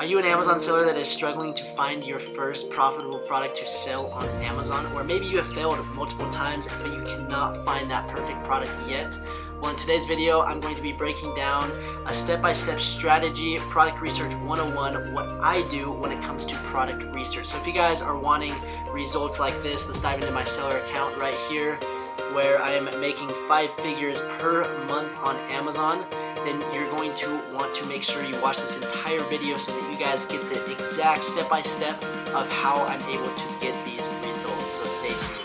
you an Amazon seller that is struggling to find your first profitable product to sell on Amazon? Or maybe you have failed multiple times, but you cannot find that perfect product yet? Well, in today's video, I'm going to be breaking down a step-by-step strategy, product research 101, what I do when it comes to product research. So if you guys are wanting results like this, let's dive into my seller account right here, where I am making 5 figures per month on Amazon. Then you're going to want to make sure you watch this entire video so that you guys get the exact step-by-step of how I'm able to get these results. So stay tuned.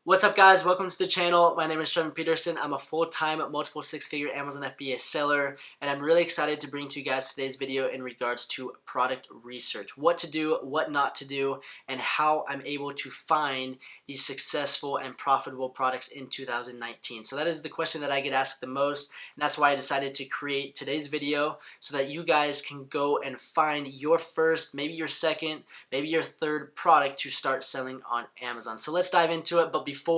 What's up, guys? Welcome to the channel. My name is Trevor Peterson. I'm a full-time multiple six-figure Amazon FBA seller, and I'm really excited to bring to you guys today's video in regards to product research. What to do, what not to do, and how I'm able to find these successful and profitable products in 2019. So that is the question that I get asked the most, and that's why I decided to create today's video so that you guys can go and find your first, maybe your second, maybe your third product to start selling on Amazon. So let's dive into it. But before,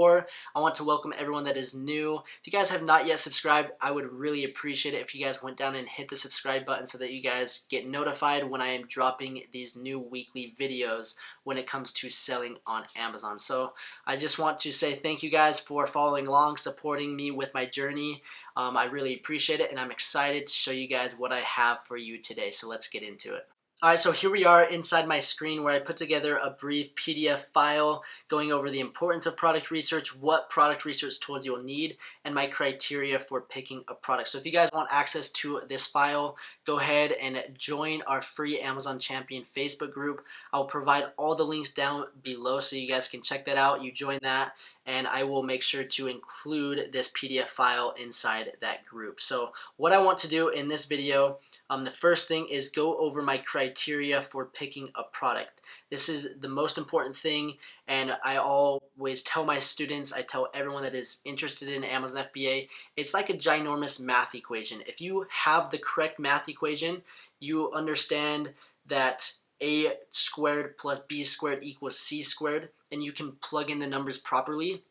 I want to welcome everyone that is new. If you guys have not yet subscribed, I would really appreciate it if you guys went down and hit the subscribe button so that you guys get notified when I am dropping these new weekly videos when it comes to selling on Amazon. So I just want to say thank you guys for following along, supporting me with my journey. I really appreciate it, and I'm excited to show you guys what I have for you today. So let's get into it. Alright, so here we are inside my screen where I put together a brief PDF file going over the importance of product research, what product research tools you'll need, and my criteria for picking a product. So if you guys want access to this file, go ahead and join our free Amazon Champion Facebook group. I'll provide all the links down below so you guys can check that out. You join that, and I will make sure to include this PDF file inside that group. So what I want to do in this video, the first thing is go over my criteria for picking a product. This is the most important thing, and I always tell my students, I tell everyone that is interested in Amazon FBA, it's like a ginormous math equation. If you have the correct math equation, you understand that a squared plus b squared equals c squared, and you can plug in the numbers properly,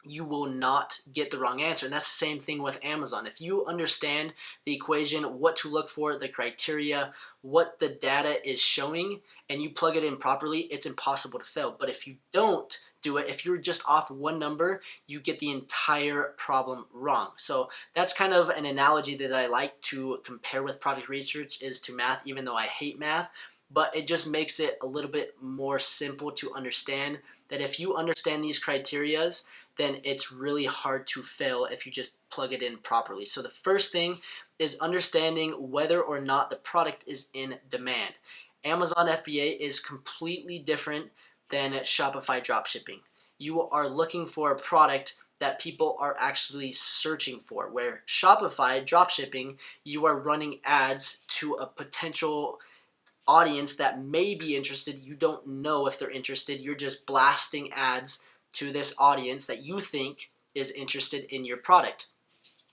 you will not get the wrong answer. And that's the same thing with Amazon. If you understand the equation, what to look for, the criteria, what the data is showing, and you plug it in properly, it's impossible to fail. But if you don't do it, if you're just off one number, you get the entire problem wrong. So that's kind of an analogy that I like to compare with product research is to math, even though I hate math. But it just makes it a little bit more simple to understand that if you understand these criterias, then it's really hard to fail if you just plug it in properly. So the first thing is understanding whether or not the product is in demand. Amazon FBA is completely different than Shopify dropshipping. You are looking for a product that people are actually searching for, where Shopify dropshipping, you are running ads to a potential audience that may be interested. You don't know if they're interested. You're just blasting ads to this audience that you think is interested in your product.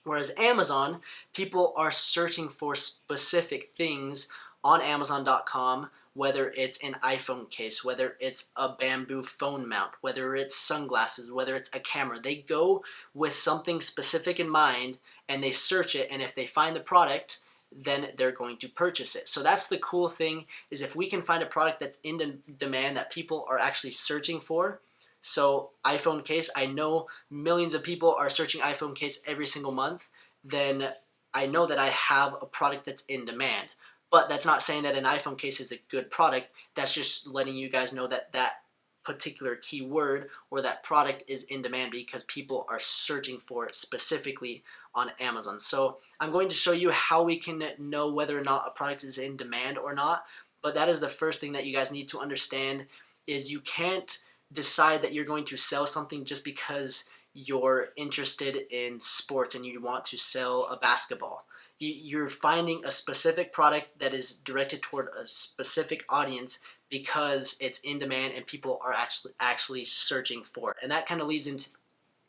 Whereas Amazon, people are searching for specific things on Amazon.com, whether it's an iPhone case, whether it's a bamboo phone mount, whether it's sunglasses, whether it's a camera. They go with something specific in mind and they search it, and if they find the product, then they're going to purchase it. So that's the cool thing, is if we can find a product that's in demand that people are actually searching for. So iPhone case, I know millions of people are searching iPhone case every single month, then I know that I have a product that's in demand. But that's not saying that an iPhone case is a good product. That's just letting you guys know that that particular keyword or that product is in demand because people are searching for it specifically on Amazon. So I'm going to show you how we can know whether or not a product is in demand or not. But that is the first thing that you guys need to understand, is you can't decide that you're going to sell something just because you're interested in sports and you want to sell a basketball. You're finding a specific product that is directed toward a specific audience because it's in demand and people are actually searching for it. And that kind of leads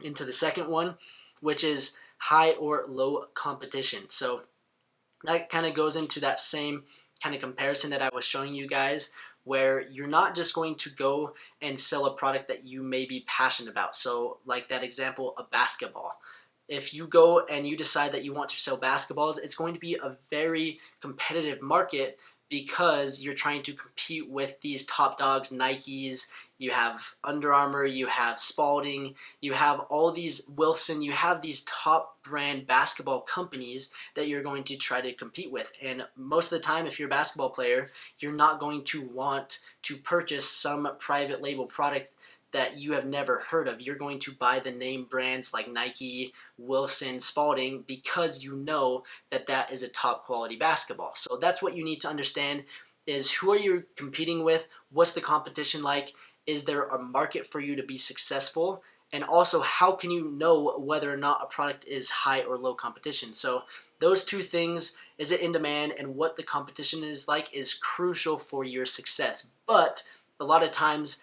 into the second one, which is high or low competition. So that kind of goes into that same kind of comparison that I was showing you guys, where you're not just going to go and sell a product that you may be passionate about. So like that example of basketball. If you go and you decide that you want to sell basketballs, it's going to be a very competitive market because you're trying to compete with these top dogs, Nikes, you have Under Armour, you have Spalding, you have all these Wilson, you have these top brand basketball companies that you're going to try to compete with. And most of the time, if you're a basketball player, you're not going to want to purchase some private label product that you have never heard of. You're going to buy the name brands like Nike, Wilson, Spalding, because you know that that is a top quality basketball. So that's what you need to understand, is who are you competing with? What's the competition like? Is there a market for you to be successful? And also, how can you know whether or not a product is high or low competition? So those two things, is it in demand and what the competition is like, is crucial for your success. But a lot of times,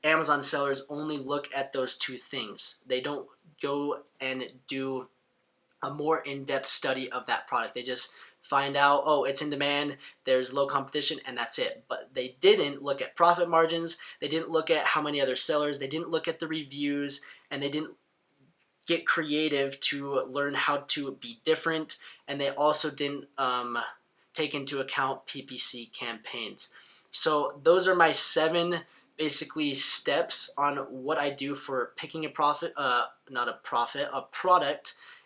Amazon sellers only look at those two things. They don't go and do a more in-depth study of that product. They just find out, oh, it's in demand, there's low competition, and that's it. But they didn't look at profit margins, they didn't look at how many other sellers, they didn't look at the reviews, and they didn't get creative to learn how to be different, and they also didn't take into account PPC campaigns. So those are my 7 basically steps on what I do for picking a product.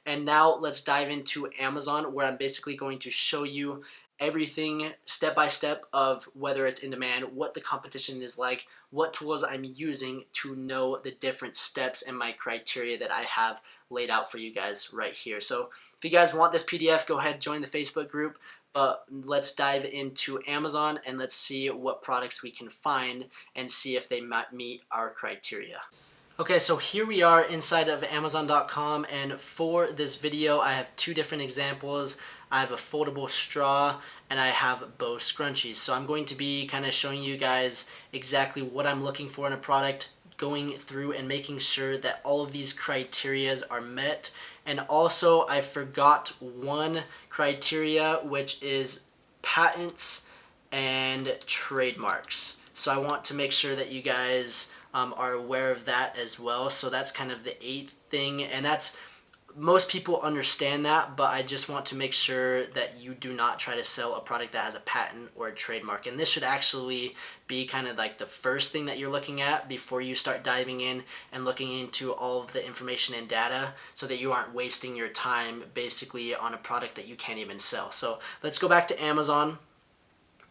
And now let's dive into Amazon, where I'm basically going to show you everything step by step of whether it's in demand, what the competition is like, what tools I'm using to know the different steps and my criteria that I have laid out for you guys right here. So if you guys want this PDF, go ahead, join the Facebook group. But let's dive into Amazon and let's see what products we can find and see if they might meet our criteria. Okay, so here we are inside of Amazon.com, and for this video I have 2 different examples. I have a foldable straw and I have bow scrunchies. So I'm going to be kind of showing you guys exactly what I'm looking for in a product, going through and making sure that all of these criterias are met. And also I forgot one criteria, which is patents and trademarks. So I want to make sure that you guys are aware of that as well. So that's kind of the 8th thing, and that's, most people understand that, but I just want to make sure that you do not try to sell a product that has a patent or a trademark. And this should actually be kind of like the first thing that you're looking at before you start diving in and looking into all of the information and data, so that you aren't wasting your time basically on a product that you can't even sell. So let's go back to Amazon.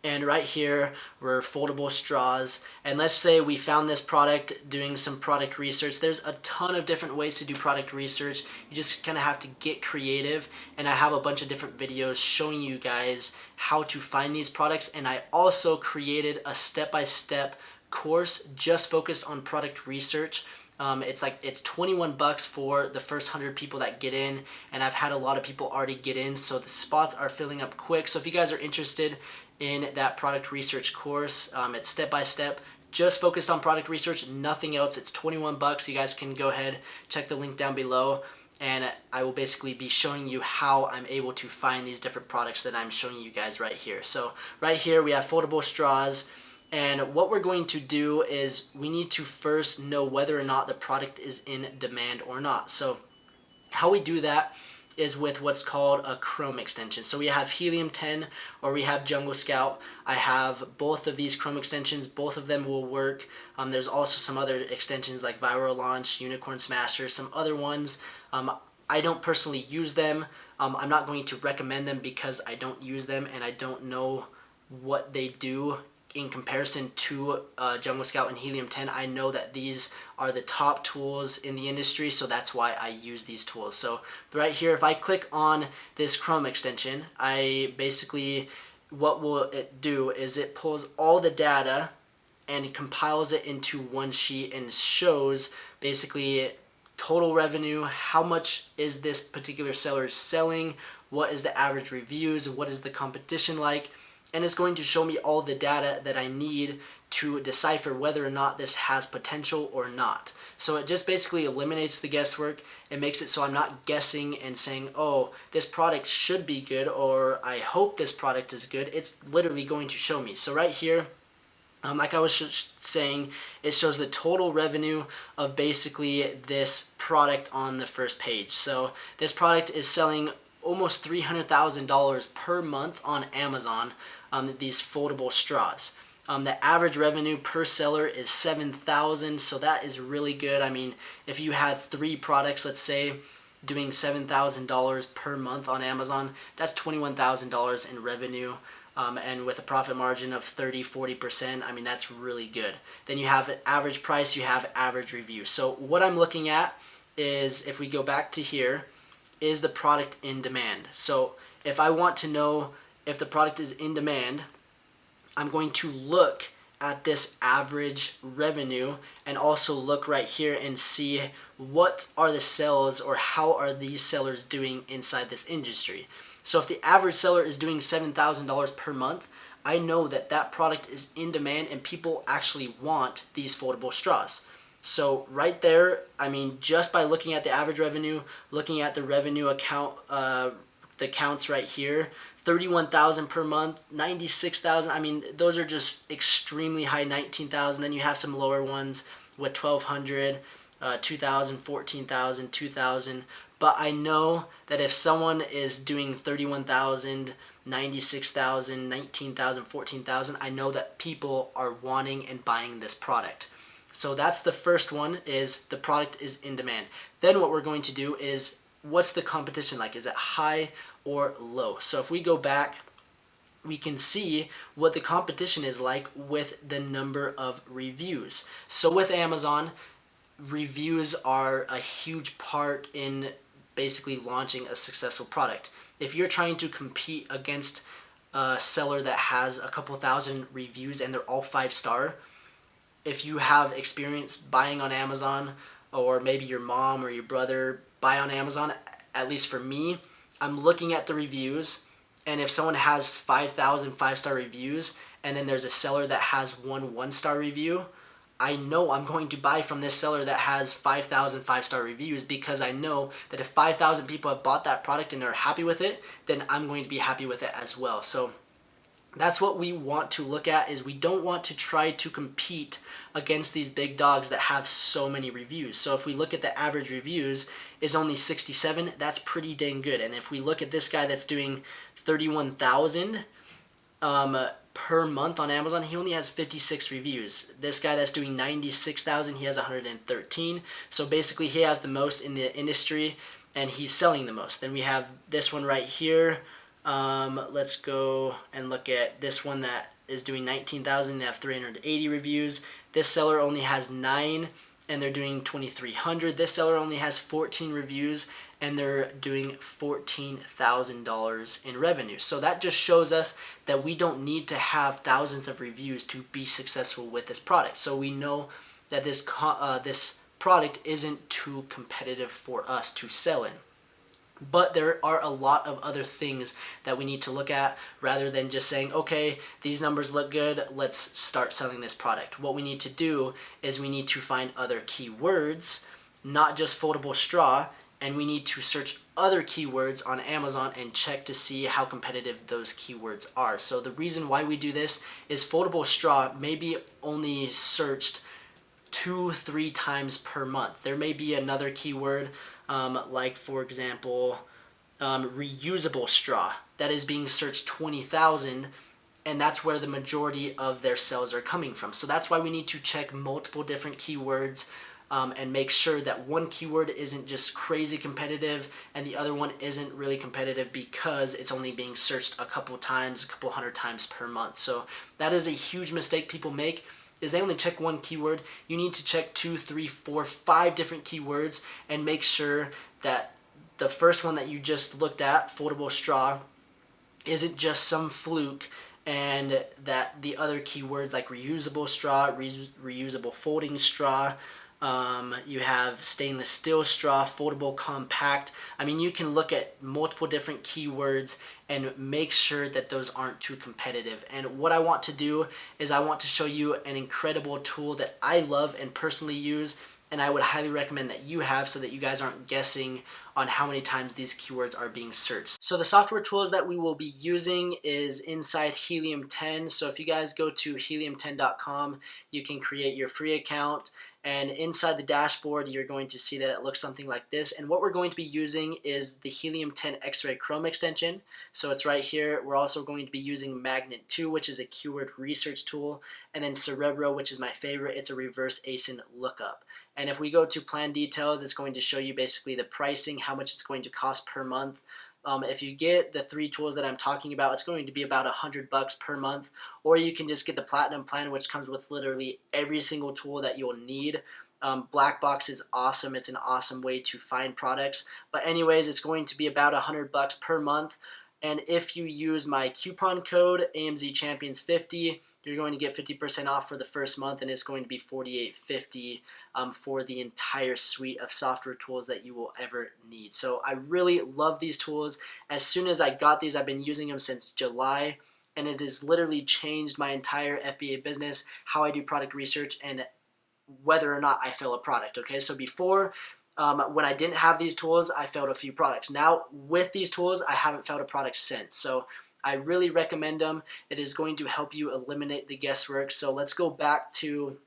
And right here, we're foldable straws. And let's say we found this product doing some product research. There's a ton of different ways to do product research. You just kind of have to get creative. And I have a bunch of different videos showing you guys how to find these products. And I also created a step-by-step course just focused on product research. It's 21 bucks for the first 100 people that get in, and I've had a lot of people already get in, so the spots are filling up quick. So if you guys are interested in that product research course, it's step by step, just focused on product research, nothing else. It's 21 bucks. You guys can go ahead, check the link down below, and I will basically be showing you how I'm able to find these different products that I'm showing you guys right here. So right here we have foldable straws. And what we're going to do is we need to first know whether or not the product is in demand or not. So how we do that is with what's called a Chrome extension. So we have Helium 10 or we have Jungle Scout. I have both of these Chrome extensions. Both of them will work. There's also some other extensions like Viral Launch, Unicorn Smasher, some other ones. I don't personally use them. I'm not going to recommend them because I don't use them and I don't know what they do in comparison to Jungle Scout and Helium 10. I know that these are the top tools in the industry, so that's why I use these tools. So right here, if I click on this Chrome extension, I basically, what will it do is it pulls all the data and it compiles it into one sheet and shows basically total revenue, how much is this particular seller selling, what is the average reviews, what is the competition like, and it's going to show me all the data that I need to decipher whether or not this has potential or not. So it just basically eliminates the guesswork. It makes it so I'm not guessing and saying, oh, this product should be good, or I hope this product is good. It's literally going to show me. So right here, like I was saying, it shows the total revenue of basically this product on the first page. So this product is selling almost $300,000 per month on Amazon, these foldable straws. The average revenue per seller is $7,000, so that is really good. I mean, if you had 3 products, let's say, doing $7,000 per month on Amazon, that's $21,000 in revenue. And with a profit margin of 30-40%, I mean, that's really good. Then you have average price, you have average review. So what I'm looking at is, if we go back to here, is the product in demand? So if I want to know if the product is in demand, I'm going to look at this average revenue and also look right here and see what are the sales, or how are these sellers doing inside this industry. So if the average seller is doing $7,000 per month, I know that that product is in demand and people actually want these foldable straws. So right there, I mean, just by looking at the average revenue, looking at the revenue account, the counts right here, 31,000 per month, 96,000. I mean, those are just extremely high. 19,000. Then you have some lower ones with 1,200, 2,000, 14,000, 2,000. But I know that if someone is doing 31,000, 96,000, 19,000, 14,000, I know that people are wanting and buying this product. So that's the first one, is the product is in demand. Then what we're going to do is, what's the competition like? Is it high or low? So if we go back, we can see what the competition is like with the number of reviews. So with Amazon, reviews are a huge part in basically launching a successful product. If you're trying to compete against a seller that has a couple thousand reviews and they're all 5-star, if you have experience buying on Amazon, or maybe your mom or your brother buy on Amazon, at least for me, I'm looking at the reviews, and if someone has 5,000 5-star reviews and then there's a seller that has 1-star review, I know I'm going to buy from this seller that has 5,000 5-star reviews, because I know that if 5,000 people have bought that product and are happy with it, then I'm going to be happy with it as well. So that's what we want to look at, is we don't want to try to compete against these big dogs that have so many reviews. So if we look at the average reviews is only 67, that's pretty dang good. And if we look at this guy that's doing 31,000 per month on Amazon, he only has 56 reviews. This guy that's doing 96,000, he has 113. So basically he has the most in the industry and he's selling the most. Then we have this one right here. Let's go and look at this one that is doing 19,000. They have 380 reviews. This seller only has 9 and they're doing 2,300. This seller only has 14 reviews and they're doing $14,000 in revenue. So that just shows us that we don't need to have thousands of reviews to be successful with this product. So we know that this product isn't too competitive for us to sell in. But there are a lot of other things that we need to look at, rather than just saying, okay, these numbers look good, let's start selling this product. What we need to do is we need to find other keywords, not just foldable straw, and we need to search other keywords on Amazon and check to see how competitive those keywords are. So the reason why we do this is foldable straw may be only searched 2-3 times per month. There may be another keyword, like for example, reusable straw, that is being searched 20,000, and that's where the majority of their sales are coming from. So that's why we need to check multiple different keywords and make sure that one keyword isn't just crazy competitive and the other one isn't really competitive because it's only being searched a couple times, a couple hundred times per month. So that is a huge mistake people make, is they only check one keyword. You need to check 2, 3, 4, 5 different keywords and make sure that the first one that you just looked at, foldable straw, isn't just some fluke, and that the other keywords like reusable straw, reusable folding straw, You have stainless steel straw, foldable, compact. I mean, you can look at multiple different keywords and make sure that those aren't too competitive. And what I want to do is I want to show you an incredible tool that I love and personally use, and I would highly recommend that you have, so that you guys aren't guessing on how many times these keywords are being searched. So the software tools that we will be using is inside Helium 10. So if you guys go to helium10.com, you can create your free account. And inside the dashboard, you're going to see that it looks something like this. And what we're going to be using is the Helium 10 X-Ray Chrome extension. So it's right here. We're also going to be using Magnet 2, which is a keyword research tool. And then Cerebro, which is my favorite. It's a reverse ASIN lookup. And if we go to plan details, it's going to show you basically the pricing, how much it's going to cost per month. If you get the 3 tools that I'm talking about, it's going to be about $100 per month, or you can just get the platinum plan, which comes with literally every single tool that you'll need. Black Box is awesome. It's an awesome way to find products. But anyways, it's going to be about $100 per month. And if you use my coupon code AMZChampions50, you're going to get 50% off for the first month, and it's going to be $48.50 for the entire suite of software tools that you will ever need. So I really love these tools. As soon as I got these, I've been using them since July, and it has literally changed my entire FBA business, how I do product research, and whether or not I fill a product. Okay, so before, when I didn't have these tools, I failed a few products. Now with these tools, I haven't failed a product since. So I really recommend them. It is going to help you eliminate the guesswork. So let's go back to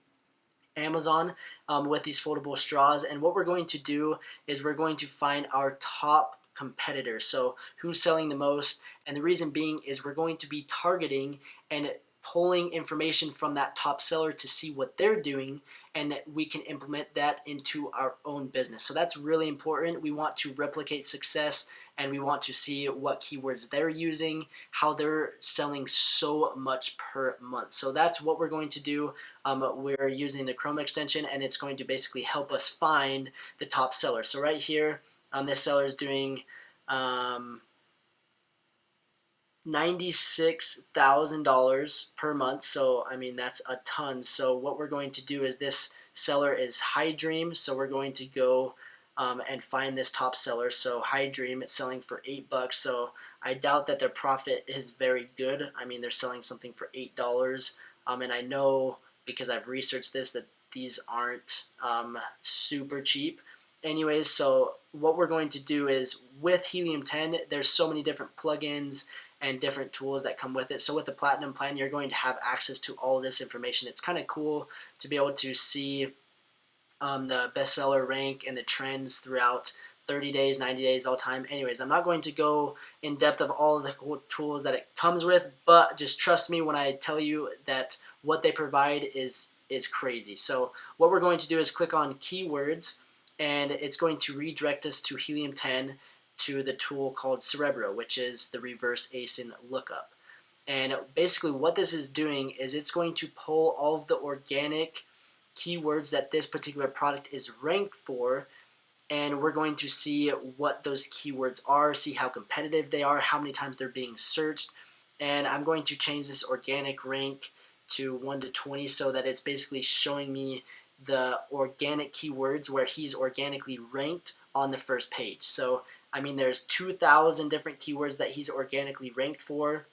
Amazon with these foldable straws, and what we're going to do is we're going to find our top competitors. So who's selling the most, and the reason being is we're going to be targeting and pulling information from that top seller to see what they're doing, and we can implement that into our own business. So that's really important. We want to replicate success, and we want to see what keywords they're using, how they're selling so much per month. So that's what we're going to do. We're using the Chrome extension, and it's going to basically help us find the top seller. So right here, this seller is doing $96,000 per month. So I mean, that's a ton. So what we're going to do is, this seller is High Dream, so we're going to go and find this top seller. So High Dream, it's selling for $8. So I doubt that their profit is very good. I mean, they're selling something for $8, and I know, because I've researched this, that these aren't super cheap. Anyways, so what we're going to do is, with Helium 10, there's so many different plugins and different tools that come with it. So with the Platinum plan, you're going to have access to all of this information. It's kind of cool to be able to see the bestseller rank and the trends throughout 30 days, 90 days, all time. Anyways, I'm not going to go in depth of all of the cool tools that it comes with, but just trust me when I tell you that what they provide is crazy. So what we're going to do is click on keywords, and it's going to redirect us to Helium 10 to the tool called Cerebro, which is the reverse ASIN lookup. And basically what this is doing is it's going to pull all of the organic keywords that this particular product is ranked for, and we're going to see what those keywords are, see how competitive they are, how many times they're being searched. And I'm going to change this organic rank to 1 to 20, so that it's basically showing me the organic keywords where he's organically ranked on the first page. So I mean, there's 2,000 different keywords that he's organically ranked for,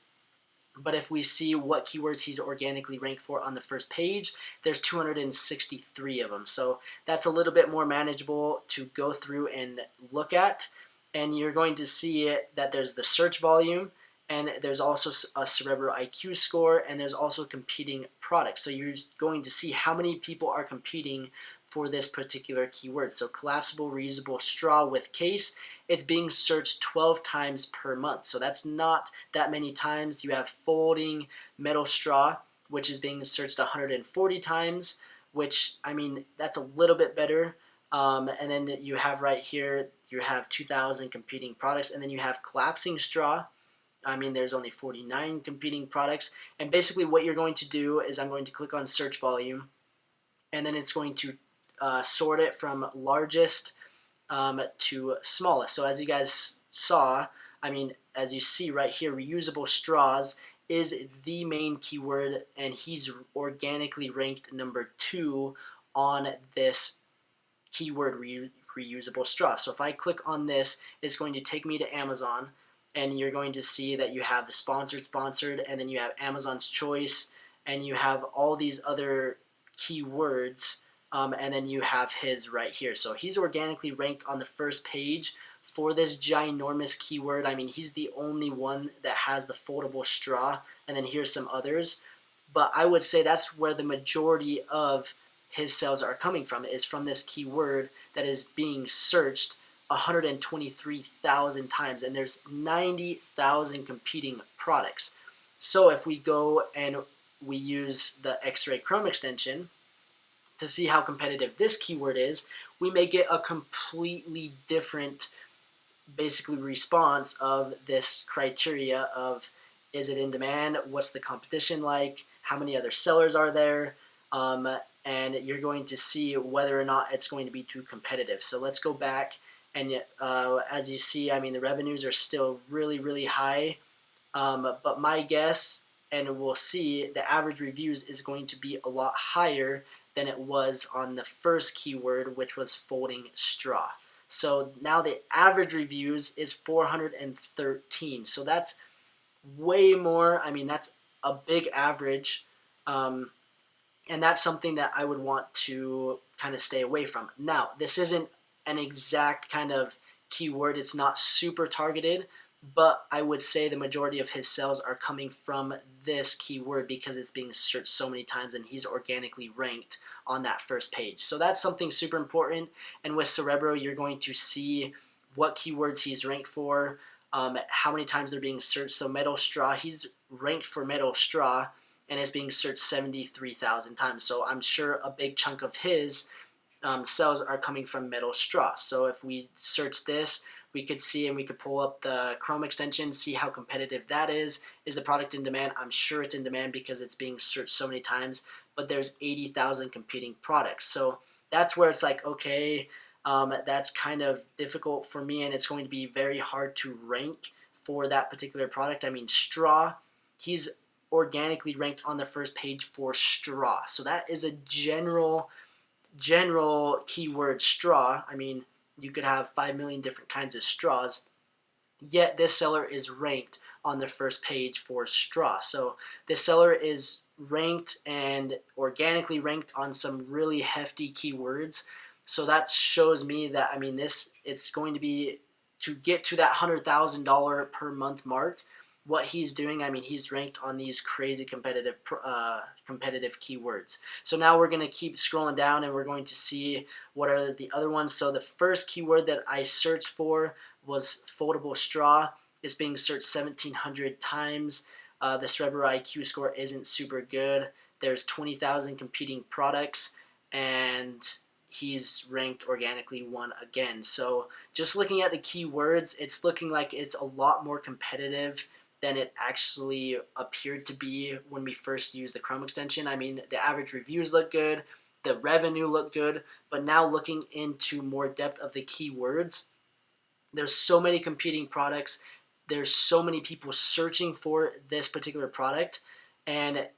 but if we see what keywords he's organically ranked for on the first page, there's 263 of them. So that's a little bit more manageable to go through and look at, and you're going to see that there's the search volume, and there's also a Cerebro IQ score, and there's also competing products. So you're going to see how many people are competing for this particular keyword. So collapsible reusable straw with case, it's being searched 12 times per month. So that's not that many times. You have folding metal straw, which is being searched 140 times, which, I mean, that's a little bit better. And then you have right here, you have 2,000 competing products, and then you have collapsing straw. I mean, there's only 49 competing products. And basically what you're going to do is, I'm going to click on search volume, and then it's going to sort it from largest to smallest. So as you guys saw, I mean, as you see right here, reusable straws is the main keyword, and he's organically ranked number 2 on this keyword reusable straw. So if I click on this, it's going to take me to Amazon, and you're going to see that you have the sponsored, and then you have Amazon's Choice, and you have all these other keywords, and then you have his right here. So he's organically ranked on the first page for this ginormous keyword. I mean, he's the only one that has the foldable straw, and then here's some others. But I would say that's where the majority of his sales are coming from, is from this keyword that is being searched 123,000 times, and there's 90,000 competing products. So if we go and we use the X-Ray Chrome extension to see how competitive this keyword is, we may get a completely different basically response of this criteria of, is it in demand, what's the competition like, how many other sellers are there, and you're going to see whether or not it's going to be too competitive. So let's go back, and as you see, I mean, the revenues are still really high, but my guess, and we'll see, the average reviews is going to be a lot higher than it was on the first keyword, which was folding straw. So now the average reviews is 413. So that's way more. I mean, that's a big average. And that's something that I would want to kind of stay away from. Now, this isn't an exact kind of keyword. It's not super targeted, but I would say the majority of his sales are coming from this keyword because it's being searched so many times and he's organically ranked on that first page. So that's something super important. And with Cerebro, you're going to see what keywords he's ranked for, how many times they're being searched. So metal straw, he's ranked for metal straw and is being searched 73,000 times. So I'm sure a big chunk of his sales are coming from metal straw. So if we search this, we could see, and we could pull up the Chrome extension, see how competitive that is. Is the product in demand? I'm sure it's in demand because it's being searched so many times, but there's 80,000 competing products. So that's where it's like, okay, that's kind of difficult for me, and it's going to be very hard to rank for that particular product. I mean, straw, he's organically ranked on the first page for straw. So that is a general keyword, straw. I mean, you could have 5 million different kinds of straws, yet this seller is ranked on the first page for straw. So this seller is ranked and organically ranked on some really hefty keywords. So that shows me that, I mean, it's going to be, to get to that $100,000 per month mark, what he's doing, I mean, he's ranked on these crazy competitive keywords. So now we're going to keep scrolling down, and we're going to see what are the other ones. So the first keyword that I searched for was foldable straw. It's being searched 1,700 times. The Cerebro IQ score isn't super good. There's 20,000 competing products, and he's ranked organically 1 again. So just looking at the keywords, it's looking like it's a lot more competitive than it actually appeared to be when we first used the Chrome extension. I mean, the average reviews look good, the revenue looked good, but now looking into more depth of the keywords, there's so many competing products, there's so many people searching for this particular product, and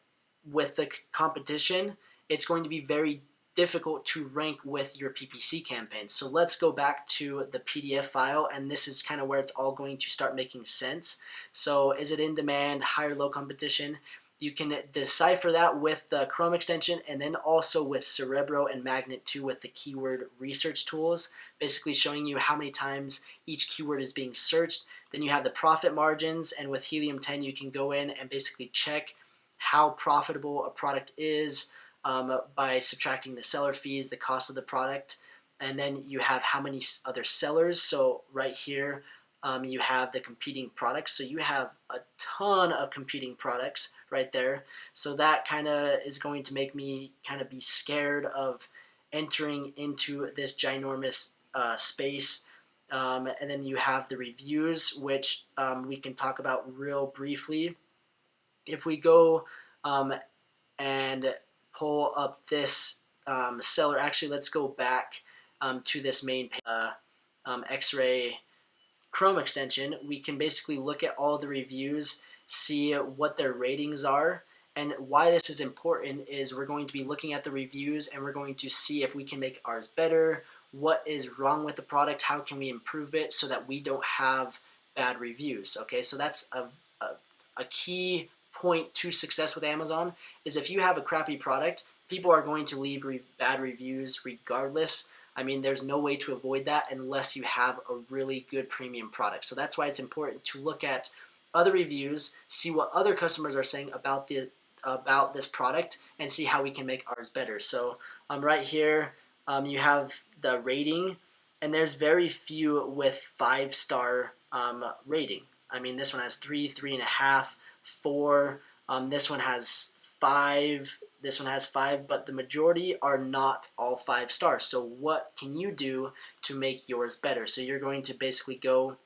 with the competition, it's going to be very difficult to rank with your PPC campaigns. So let's go back to the PDF file, and this is kind of where it's all going to start making sense. So is it in demand, high or low competition? You can decipher that with the Chrome extension, and then also with Cerebro and Magnet 2 with the keyword research tools, basically showing you how many times each keyword is being searched. Then you have the profit margins, and with Helium 10 you can go in and basically check how profitable a product is, by subtracting the seller fees, the cost of the product, and then you have how many other sellers. So right here, you have the competing products. So you have a ton of competing products right there. So that kind of is going to make me kind of be scared of entering into this ginormous space. And then you have the reviews, which we can talk about real briefly. If we go and pull up this seller, actually let's go back to this main page, X-Ray Chrome extension. We can basically look at all the reviews, see what their ratings are, and why this is important is we're going to be looking at the reviews and we're going to see if we can make ours better what is wrong with the product, how can we improve it so that we don't have bad reviews. Okay, so that's a key point to success with Amazon, is if you have a crappy product, people are going to leave bad reviews regardless. I mean, there's no way to avoid that unless you have a really good premium product. So that's why it's important to look at other reviews, see what other customers are saying about this product, and see how we can make ours better. So right here, you have the rating, and there's very few with 5-star rating. I mean, this one has 3, 3.5, 4. This one has 5. This one has 5, but the majority are not all 5 stars. So what can you do to make yours better? So you're going to basically go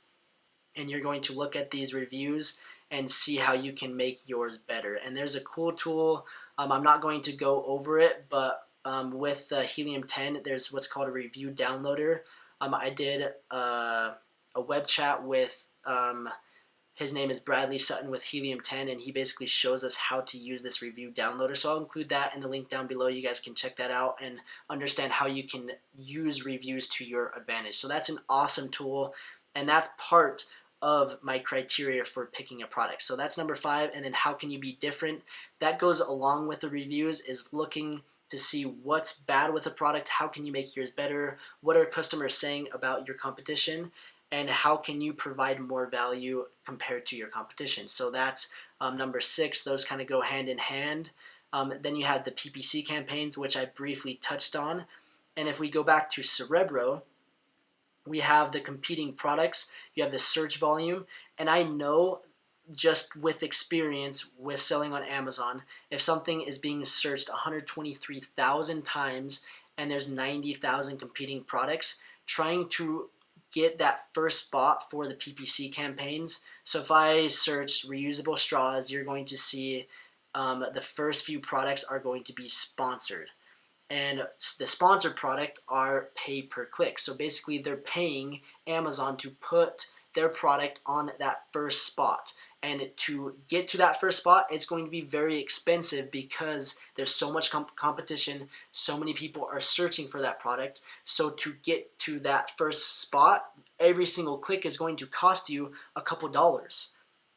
and you're going to look at these reviews and see how you can make yours better. And there's a cool tool. I'm not going to go over it, but with Helium 10, there's what's called a review downloader. I did a web chat with his name is Bradley Sutton with Helium 10, and he basically shows us how to use this review downloader. So I'll include that in the link down below. You guys can check that out and understand how you can use reviews to your advantage. So that's an awesome tool, and that's part of my criteria for picking a product. So that's number 5. And then how can you be different? That goes along with the reviews, is looking to see what's bad with a product, how can you make yours better, what are customers saying about your competition, and how can you provide more value compared to your competition. So that's number 6. Those kind of go hand in hand. Then you have the PPC campaigns, which I briefly touched on. And if we go back to Cerebro, we have the competing products, you have the search volume, and I know just with experience with selling on Amazon, if something is being searched 123,000 times and there's 90,000 competing products, trying to get that first spot for the PPC campaigns. So if I search reusable straws, you're going to see the first few products are going to be sponsored. And the sponsored product are pay per click. So basically they're paying Amazon to put their product on that first spot. And to get to that first spot, it's going to be very expensive because there's so much competition, so many people are searching for that product. So to get to that first spot, every single click is going to cost you a couple dollars.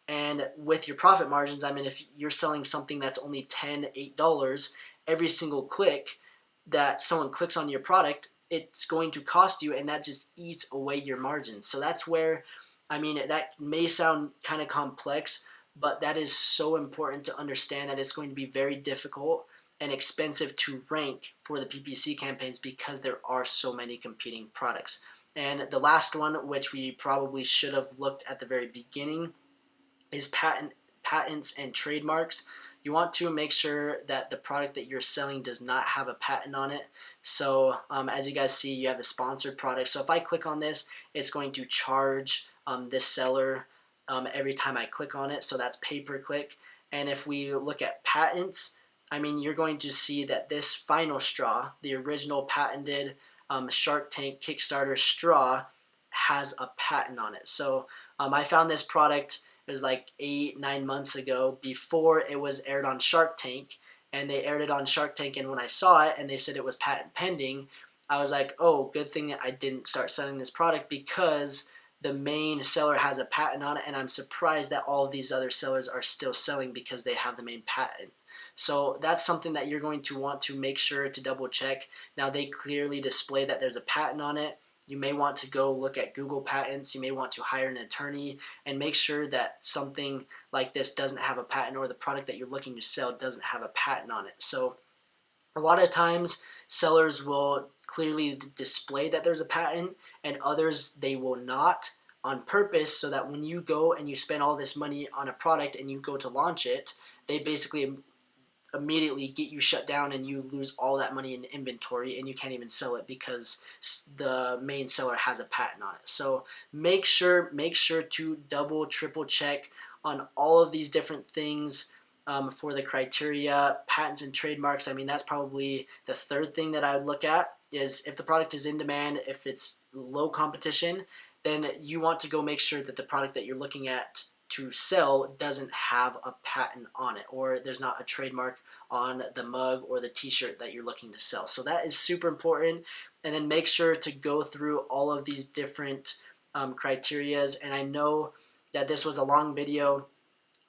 And with your profit margins, I mean, if you're selling something that's only $10, $8, every single click that someone clicks on your product, it's going to cost you, and that just eats away your margins. So that's where, I mean, that may sound kind of complex, but that is so important to understand that it's going to be very difficult and expensive to rank for the PPC campaigns because there are so many competing products. And the last one, which we probably should have looked at the very beginning, is patents and trademarks. You want to make sure that the product that you're selling does not have a patent on it. So as you guys see, you have the sponsored product. So if I click on this, it's going to charge this seller every time I click on it. So that's pay per click. And if we look at patents, I mean, you're going to see that this final straw, the original patented Shark Tank Kickstarter straw, has a patent on it. So I found this product, it was like 8-9 months ago, before it was aired on Shark Tank, and they aired it on Shark Tank, and when I saw it and they said it was patent pending, I was like, oh, good thing I didn't start selling this product because the main seller has a patent on it, and I'm surprised that all of these other sellers are still selling because they have the main patent. So that's something that you're going to want to make sure to double check. Now they clearly display that there's a patent on it. You may want to go look at Google Patents. You may want to hire an attorney and make sure that something like this doesn't have a patent, or the product that you're looking to sell doesn't have a patent on it. So a lot of times sellers will clearly display that there's a patent, and others they will not, on purpose, so that when you go and you spend all this money on a product and you go to launch it, they basically immediately get you shut down and you lose all that money in inventory and you can't even sell it because the main seller has a patent on it. So make sure to double, triple check on all of these different things for the criteria. Patents and trademarks, I mean, that's probably the third thing that I would look at, is if the product is in demand, if it's low competition, then you want to go make sure that the product that you're looking at to sell doesn't have a patent on it, or there's not a trademark on the mug or the t-shirt that you're looking to sell. So that is super important. And then make sure to go through all of these different criterias. And I know that this was a long video,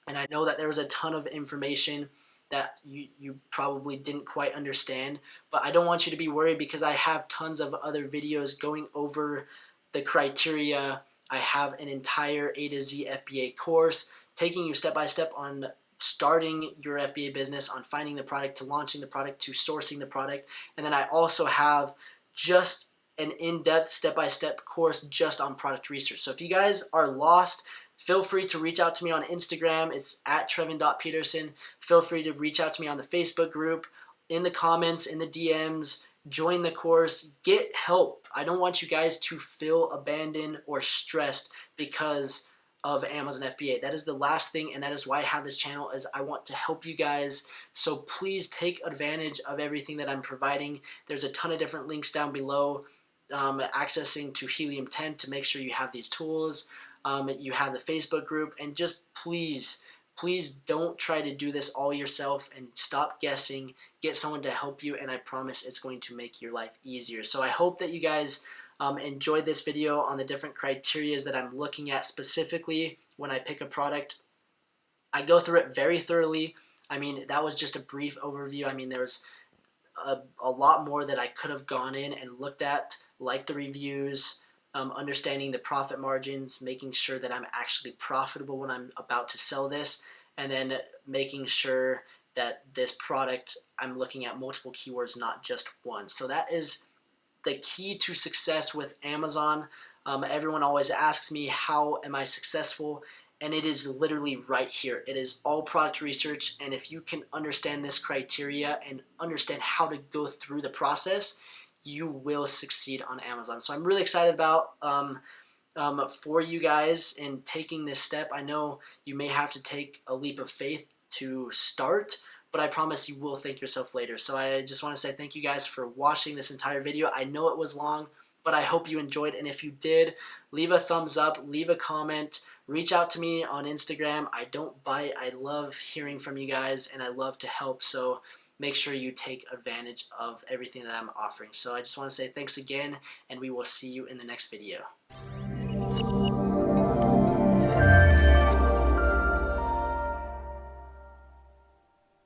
and I know that there was a ton of information that you probably didn't quite understand, but I don't want you to be worried, because I have tons of other videos going over the criteria. I have an entire A to Z FBA course taking you step by step on starting your FBA business, on finding the product, to launching the product, to sourcing the product. And then I also have just an in-depth step-by-step course just on product research. So if you guys are lost, feel free to reach out to me on Instagram. It's at trevin.peterson. Feel free to reach out to me on the Facebook group, in the comments, in the DMs. Join the course. Get help. I don't want you guys to feel abandoned or stressed because of Amazon FBA. That is the last thing, and that is why I have this channel, is I want to help you guys. So please take advantage of everything that I'm providing. There's a ton of different links down below, accessing to Helium 10 to make sure you have these tools. You have the Facebook group, and just please don't try to do this all yourself, and stop guessing. Get someone to help you, and I promise it's going to make your life easier. So I hope that you guys enjoyed this video on the different criterias that I'm looking at specifically when I pick a product. I go through it very thoroughly. I mean, that was just a brief overview. I mean, there was a lot more that I could have gone in and looked at, like the reviews, understanding the profit margins, making sure that I'm actually profitable when I'm about to sell this, and then making sure that this product, I'm looking at multiple keywords, not just one. So that is the key to success with Amazon. Everyone always asks me, how am I successful? And it is literally right here. It is all product research, and if you can understand this criteria and understand how to go through the process, you will succeed on Amazon. So I'm really excited about for you guys in taking this step. I know you may have to take a leap of faith to start, but I promise you will thank yourself later. So I just want to say thank you guys for watching this entire video. I know it was long, but I hope you enjoyed. And if you did, leave a thumbs up, leave a comment, reach out to me on Instagram. I don't bite. I love hearing from you guys, and I love to help. So make sure you take advantage of everything that I'm offering. So I just want to say thanks again, and we will see you in the next video.